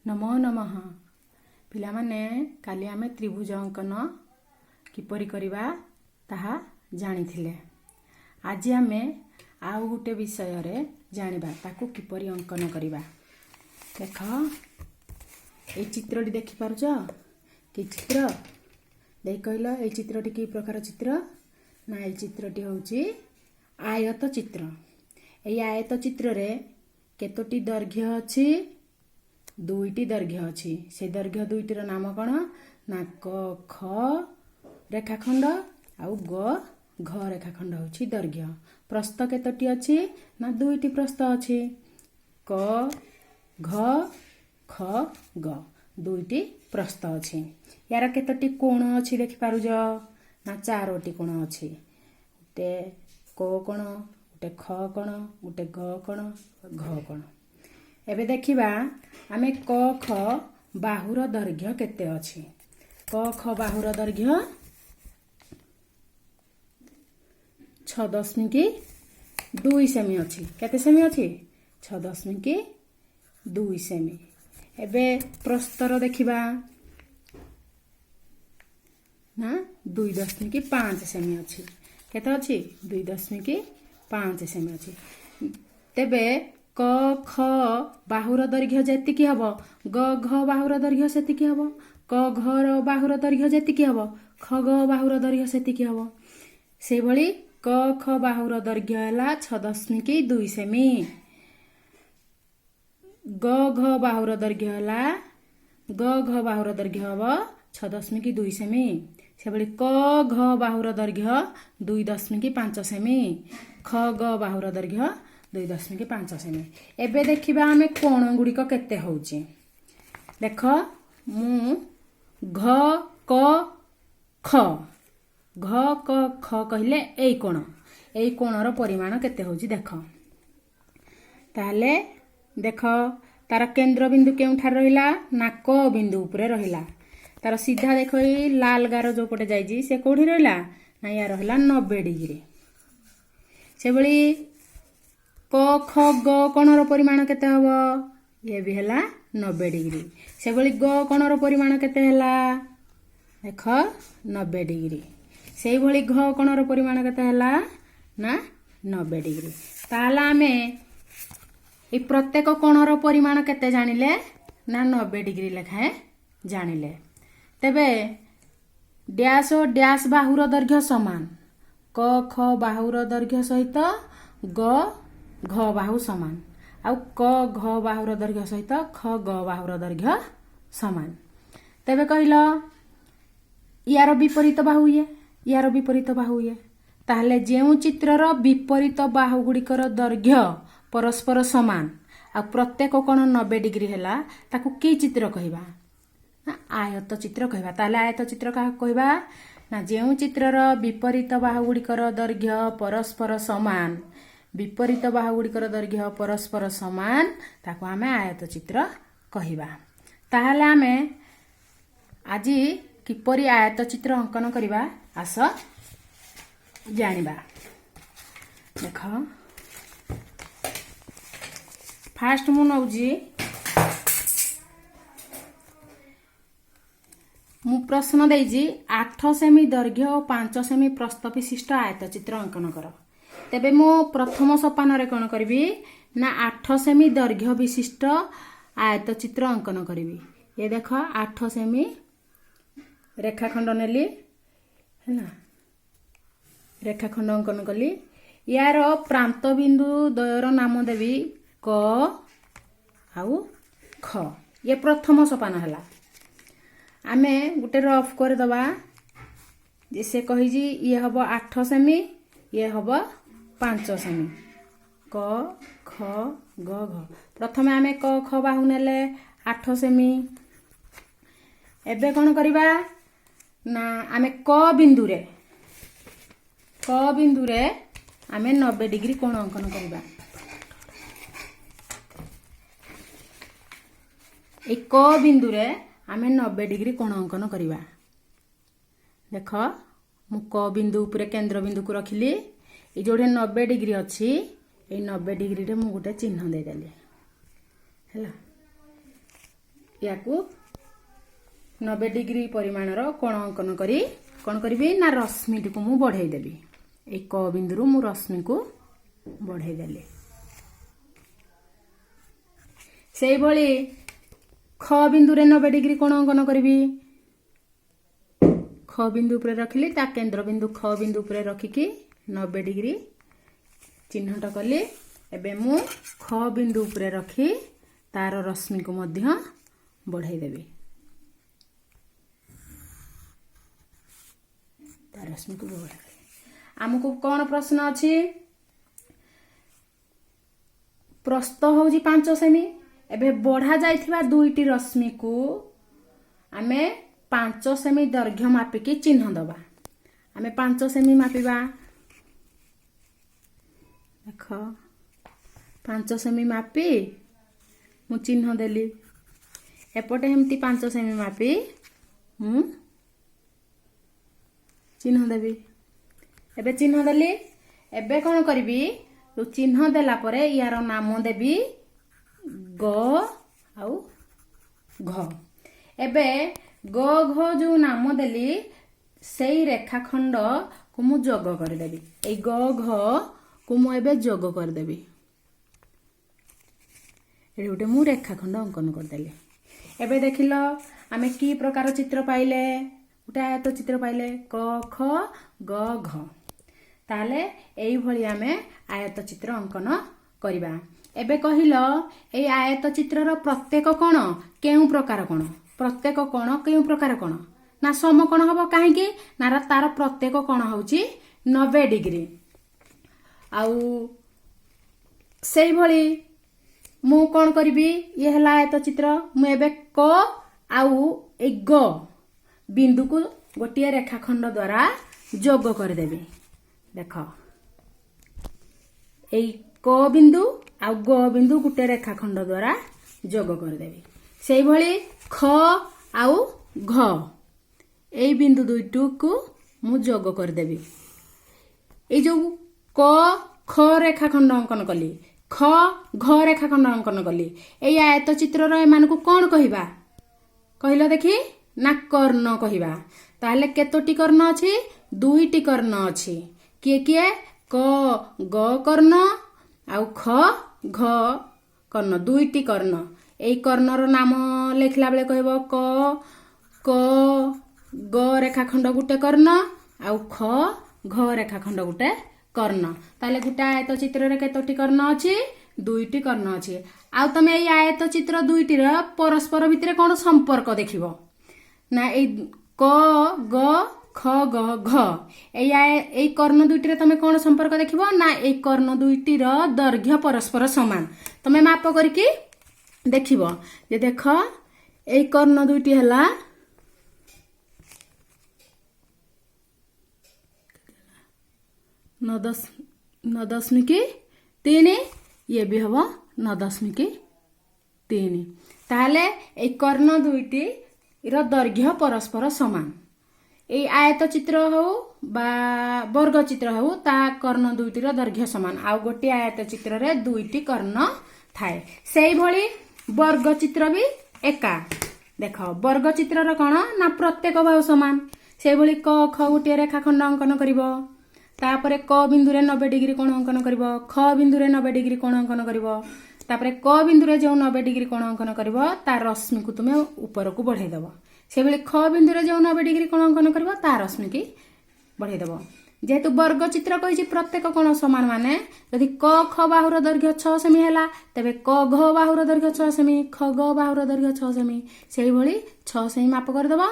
नमो नमः पिलामाने काली आमे त्रिभुज अंकन किपरि करिबा ताहा जानिथिले। आज आमे आउ गुटे विषय रे जानिबा ताकू किपरि अंकन करिबा। देख ए चित्रटी देखि पारुछ कि चित्र देख कहलो ए चित्रटी कि प्रकार चित्र ना ए चित्रटी होउची आयत चित्र। ए आयत चित्र रे केतोटी दैर्घ्य अछि दुईटी दैर्घ्य अछि। से दैर्घ्य दुईटीर नाम कौन ना क ख रेखाखंड आउ ग घ रेखाखंड होछि दैर्घ्य। प्रस्थ केतोटी अछि ना दुईटी प्रस्थ अछि क घ ख ग दुईटी प्रस्थ अछि। यार केतोटी कोण अछि देखि पारुज ना चारोटी कोण अछि। गोटे क कोण गोटे ख कोण गोटे ग कोण घ कोण। एबे देखिबा आमे क ख बाहुर दैर्घ्य केते अछि। क ख बाहुर दैर्घ्य 6.2 सेमी अछि। केते सेमी अछि 6.2 सेमी। एबे प्रस्तर देखिबा ना 2.5 सेमी अछि। केते अछि 2.5 सेमी अछि। तेबे क ख बाहुर दैर्घ्य जेतिकी हबो ग घ बाहुर दैर्घ्य सेतिकी हबो। क घ र बाहुर दैर्घ्य जेतिकी हबो ख ग बाहुर दैर्घ्य सेतिकी हबो। से भली क ख बाहुर दैर्घ्य हला 6.2 सेमी। ग घ बाहुर दैर्घ्य हला ग घ बाहुर दैर्घ्य हबो 6.2 सेमी। से भली क घ बाहुर दैर्घ्य 2.5 सेमी। ख ग बाहुर दैर्घ्य 2.5 सेमी। एबे देखिबा हमें कोण गुड़िक केते होउची। देख मु घ क ख घ क ख कहले एई कोणर परिमाण केते होउची देख। ताले देख तार केंद्र बिंदु केउठार रहिला ना क बिंदु उपरे रहिला। तार सीधा देख लाल गार जो पटे जाईजी से कोठी रहिला ना या रहिला 90 डिग्री। से भली क ख ग कोणर परिमाण केते हबो ये भी हला 90 डिग्री। से भली ग कोणर परिमाण केते हला देख 90 डिग्री। से भली घ कोणर परिमाण केते हला ना 90 डिग्री। ताला आमे ए प्रत्येक कोणर परिमाण केते जानिले ना 90 डिग्री लेखाए जानिले। तेबे डैश और डैश बाहुर दैर्घ्य समान। क ख बाहुर दैर्घ्य सहित ग घ बाहु समान आउ क घ बाहुर दैर्घ्य सहित ख ग बाहुर दैर्घ्य समान। तेबे कहिलो यार विपरीत बाहु यार विपरीत बाहु ताहले जेउ चित्रर विपरीत बाहु गुड़िकर दैर्घ्य परस्पर समान आ प्रत्येक कोण 90 डिग्री हैला ताकू की चित्र कहिबा ना आयत चित्र कहिबा। ताहले आयत चित्र का कहिबा ना जेउ चित्रर विपरीत बाहु गुड़िकर दैर्घ्य परस्पर समान विपरीत बाहु गुड़िकर दैर्घ्य परस्पर समान ताकू आमे आयत चित्र कहिबा। ताहले आमे आज किपरि आयत चित्र अंकन करिबा आस जानिबा। देख फास्ट मु नउजी मु प्रश्न देइजी 8 सेमी दैर्घ्य और 5 सेमी प्रस्थ विशिष्ट आयत चित्र अंकन कर। तेबे मु प्रथम सोपान रे कोन करबी ना 8 सेमी दैर्घ्य विशिष्ट आयत चित्र अंकन करबी। ये देख 8 सेमी रेखाखंड नेली हैना रेखाखंड अंकन कली। यार प्रांत बिंदु द्वयर नाम देवी क आउ ख। ये प्रथम सोपान हला। आमे गुटे रफ कर दबा जैसे कहि जी ये हबो 8 सेमी ये हबो 5 सेमी क ख ग घ। प्रथमे आमे क ख बाहु नेले 8 सेमी। एबे कोन करिबा ना आमे क बिंदु रे आमे 90 डिग्री कोण अंकन करिबा। ए क बिंदु रे आमे 90 डिग्री कोण अंकन करिबा। देख मु क बिंदु उपरे केंद्र बिंदु को रखिली। ए जोडे 90 डिग्री अछि ए 90 डिग्री रे मु गुटे चिन्ह दे देली हैला। याकू 90 डिग्री परिमाणर कोण अंकन करी कौन करी ना रश्मि टी को मु बढ़ाई देबी ए क बिंदु मु रश्मि को बढ़ाई देली से भली ख बिंदु रे 90 डिग्री कोण अंकन करी ख बिंदु पर रखली ता केंद्र बिंदु ख बिंदु पर रखिकी 90 डिग्री चिन्हट कली एबे मु ख बिंदु पर रखी तार रश्मि को मध्य बढ़ाई देबी तार रश्मि को बढ़ाई आमको कौन प्रश्न अछि प्रस्थ होउजी 5 सेमी एबे बढ़ा जाइथिबा दुईटी रश्मि को आमे 5 सेमी दैर्घ्य मापिकी चिन्ह दबा आमे 5 सेमी मापिबा देख 5 सेमी मापी मु चिन्ह देली एपटे हेमती 5 सेमी मापी मु चिन्ह देबी एबे चिन्ह देली एबे कोन करबी तो चिन्ह देला परे यार नाम देबी ग आउ घ एबे ग घ जो नाम देली सेई रेखाखंड को मु जोग कर देबी ए ग घ को मु एबे जोग कर देबी ए गोटे मु रेखाखंड अंकन कर देली एबे देखिलो आमे की प्रकार चित्र पाइले गोटे आयत चित्र पाइले क ख ग घ ताले एई भली आमे आयत चित्र अंकन करिबा एबे कहिलो ए आयत चित्रर प्रत्येक कोण केउ प्रकार कोण प्रत्येक कोण केउ प्रकार कोण ना समकोण हबो काहे कि ना तार प्रत्येक कोण होउची 90 डिग्री आउ सेई भली मु कोन करबी ये हला आयत चित्र मु एबे क आउ ए ग बिंदु को गोटिए रेखाखंड द्वारा जोग कर देबी देख ए क बिंदु आ ग बिंदु गोटे रेखाखंड द्वारा जोग कर देबी सेई भली ख आउ घ ए बिंदु दुईटू को मु जोग कर देबी ए जो क ख रेखाखंड अंकन कली ख घ रेखाखंड अंकन कली ए आयत चित्र रो एमान को कोन कहिबा कहिलो देखि ना कर्ण कहिबा ताले केतोटी कर्ण अछि दुईटी कर्ण अछि किए किए क ग कर्ण आउ ख घ कर्ण दुईटी कर्ण एई कर्णर नाम लेखला बेले कहबो क ग रेखाखंड गुटे कर्ण आउ ख घ रेखाखंड गुटे कर्ण ताले गुटे आयत चित्र रे केतोटी कर्ण अछि दुईटी कर्ण अछि आउ तमे एई आयत चित्र दुईटी रे परस्पर भितरे कोन संपर्क देखिबो ना ए क ग ख ग घ एई कर्ण दुईटी रे तमे कोन संपर्क देखिबो ना एई कर्ण दुईटी रो दैर्घ्य परस्पर समान तमे माप करके देखिबो जे देख एई कर्ण दुईटी हला 9.3 ये भी हबो 9.3 ताले एई कर्ण दुईटी रो दैर्घ्य परस्पर समान ए आयत चित्र हो बा वर्ग चित्र हो ता कर्ण दुईटी रो दैर्घ्य समान आ गोटे आयत चित्र रे दुईटी कर्ण थाए सेई भली वर्ग चित्र भी एका देख वर्ग चित्र रो कोन ना प्रत्येक बाहु समान सेई भली क ख गोटे रेखाखंड अंकन करिवो तापरे क बिंदु रे 90 डिग्री कोण अंकन करिवो ख बिंदु रे 90 डिग्री कोण अंकन करिवो तापरे क बिंदु रे जो 90 डिग्री कोण अंकन करिवो तार रश्मि को तुमे ऊपर को बढ़ाई देबो से बेले ख बिंदु रे जो 90 डिग्री कोण अंकन करिवो तार रश्मि की बढ़ाई देबो जेहेतु वर्ग चित्र कहिछि प्रत्येक कोण समान माने यदि क ख बाहुर दैर्घ्य 6 सेमी हैला तबे क घ बाहुर दैर्घ्य 6 सेमी ख ग बाहुर दैर्घ्य 6 सेमी सेही भली 6 सेमी माप कर देबो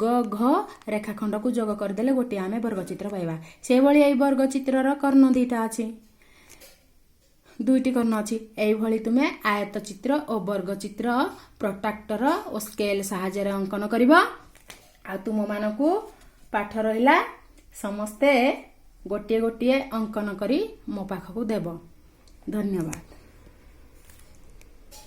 ग घ रेखाखंड को जोग कर देले गोटे आमे वर्ग चित्र पाइबा से भली एई वर्ग चित्र रो कर्ण दुईटा अछि दुईटी कर्ण अछि एई भली तुमे आयत चित्र और वर्ग चित्र प्रोट्रैक्टर और स्केल सहायता रे अंकन करबा आ तुम मानकू पाठ रहिला समस्ते गोटे गोटे अंकन करी मो पाखकू देबो धन्यवाद।